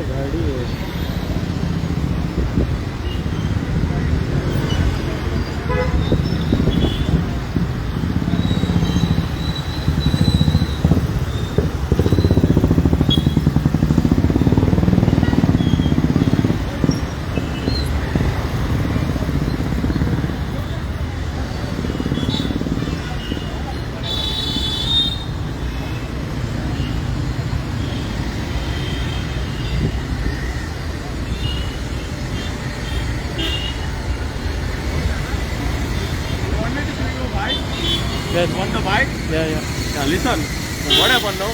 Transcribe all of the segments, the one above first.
गाड़ी है। Yes. Want the bike? Yeah. Yeah, listen. What happened now?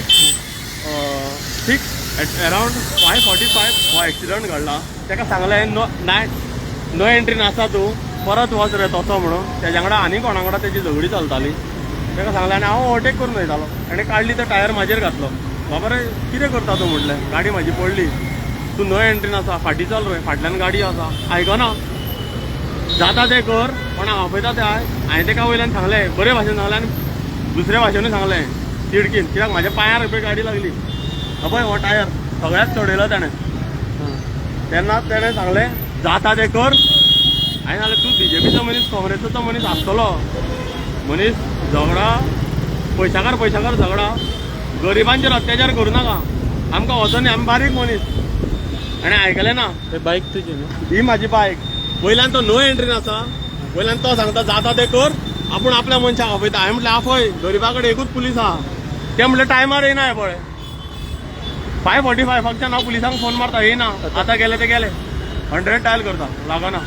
6 at around 5:45 हो accident घडला. ताका सांगलें नो एंट्री नासा तूं परत वच रे तसो म्हणून. तेज्या वांगडा आनी कोणा वांगडा तेजी झगडी चलताली. ताका सांगलें आनी हांव ओवरटेक करून वयतालो. ताणें काडली तो टायर म्हाजेर घातलो. बाबा रे कितें करता तूं म्हटलें. गाडी म्हाजी पडली. तूं नो एंट्री नासा फाटीं चल रे फाटल्यान गाडी आसा. आयकना. जाता तें कर कोणाक आपयता तें आय. हांवें ताका वयल्यान सांगलें बरे भाशेन सांगलें आनी दुसऱ्या भाशेनूय सांगलें तिडकीन कित्याक म्हाज्या पांयार पळय गाडी लागली. पळय हो टायर सगळ्याच चडयलो ताणें. तेन्ना ताणें सांगलें जाता तें कर. हांवें सांगलें तूं BJPचो मनीस काँग्रेसीचो मनीस आसतलो. मनीस झगडा पयशाकार झगडा गरिबांचेर अत्याचार करूं नाका. आमकां वचोनी आमी बारीक मनीस. आनी आयकलें ना बाईक तुजी न्हू. ही म्हाजी बायक. वयल्यान तो नो एंट्रीन आसा. वयल्यान तो सांगता जाता तें कर आपूण आपल्या मनशाक आपयता. हांवें म्हटलें आपय गरीबा कडेन एकूच पुलीस आहा. ते म्हणलें टायमार येना हे पळय 5:45 हांव पुलिसांक फोन मारता येयना. आतां गेले ते गेले 100 डायल करता लागना.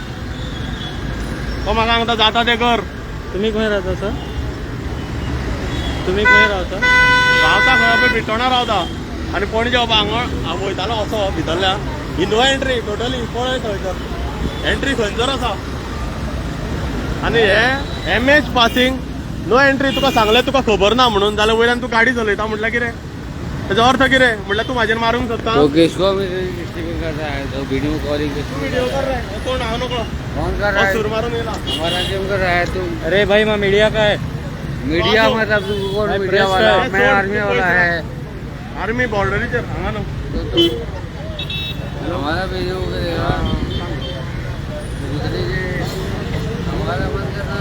तो म्हाका सांगता जाता तें कर. तुम्ही खंय रावता सर? तुम्ही खंय रावता? रावता खंय पळय बिटोणा रावता. आनी पणजे हांगा वयतालो असो भितरल्या ही नो एंट्री टोटली पळय थंयसर एंट्री खंयसर आसा. आनी हे MH पासिंग नो एंट्री तुका सांगलें तुका खबर ना म्हणून जाल्यार वयल्यान तूं गाडी चलयता म्हटल्यार कितें तेजो अर्थ कितें म्हटल्यार तूं म्हाजेर मारूंक सोदता. तो किसको मिस्टेक कर रहा है तो वीडियो कॉलिंग व्हिडिओ कर रे कोण हांव नकळो कौन कर रहा है सूर मारून येला. हमारा जिम कर रहा है तू अरे भाई मैं मीडिया का है. मीडिया मतलब तू कौन मैं मीडिया प्रेस वाला का है. मैं आर्मी वाला है आर्मी बॉर्डरीचेर हांगा न्हू. हमारा वीडियो करेगा दूसरे के हमारा बंद करना.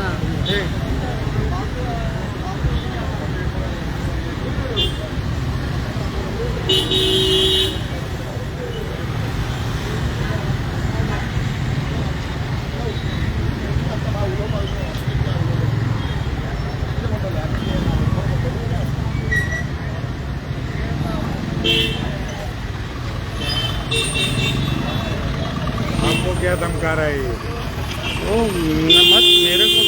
हमको क्या धमका रहा है ये? ओ मत मेरे को